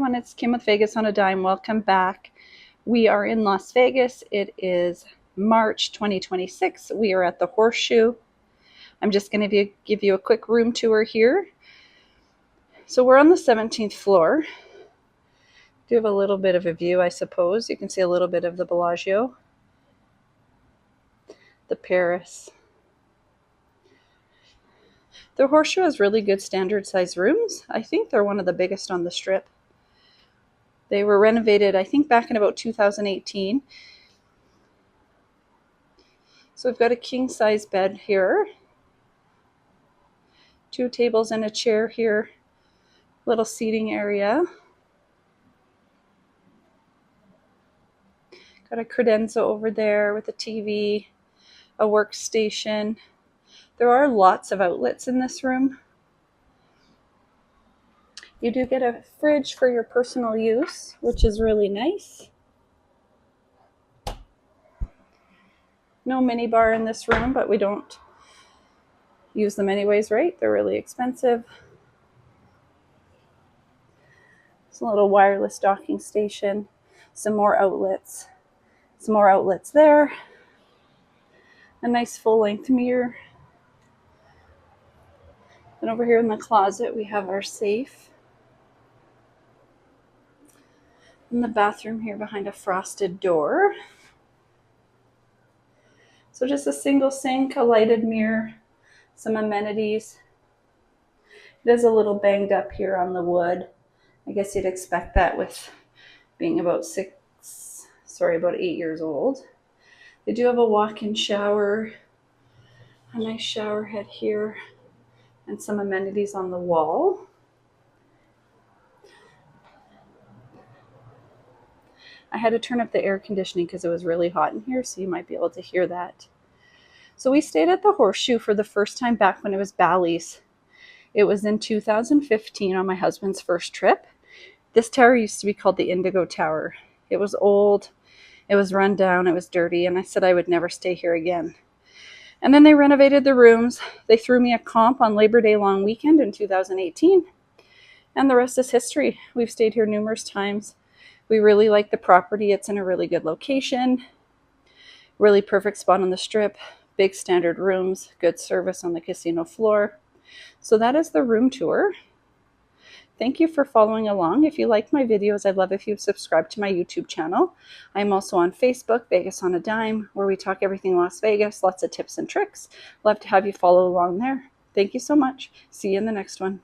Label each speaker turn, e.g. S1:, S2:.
S1: everyone, it's Kim with Vegas on a Dime. Welcome back. We are in Las Vegas. It is March 2026. We are at the Horseshoe. I'm just going to give you a quick room tour here. So we're on the 17th floor. Do have a little bit of a view, I suppose. You can see a little bit of the Bellagio, the Paris. The Horseshoe has really good standard size rooms. I think they're one of the biggest on the Strip. They were renovated, I think, back in about 2018. So we've got a king size bed here. 2 tables and a chair here. Little seating area. Got a credenza over there with a TV, a workstation. There are lots of outlets in this room. You do get a fridge for your personal use, which is really nice. No mini bar in this room, but we don't use them anyways, right? They're really expensive. It's a little wireless docking station. Some more outlets. Some more outlets there. A nice full-length mirror. And over here in the closet, we have our safe. In the bathroom here behind a frosted door. So just a single sink, a lighted mirror, some amenities. It is a little banged up here on the wood. I guess you'd expect that with being about 8 years old. They do have a walk-in shower, a nice shower head here, and some amenities on the wall. I had to turn up the air conditioning because it was really hot in here, so you might be able to hear that. So we stayed at the Horseshoe for the first time back when it was Bally's. It was in 2015 on my husband's first trip. This tower used to be called the Indigo Tower. It was old, it was run down, it was dirty, and I said I would never stay here again. And then they renovated the rooms. They threw me a comp on Labor Day long weekend in 2018, and the rest is history. We've stayed here numerous times. We really like the property. It's in a really good location, really perfect spot on the Strip, big standard rooms, good service on the casino floor. So that is the room tour. Thank you for following along. If you like my videos, I'd love if you subscribe to my YouTube channel. I'm also on Facebook, Vegas on a Dime, where we talk everything Las Vegas, lots of tips and tricks. Love to have you follow along there. Thank you so much. See you in the next one.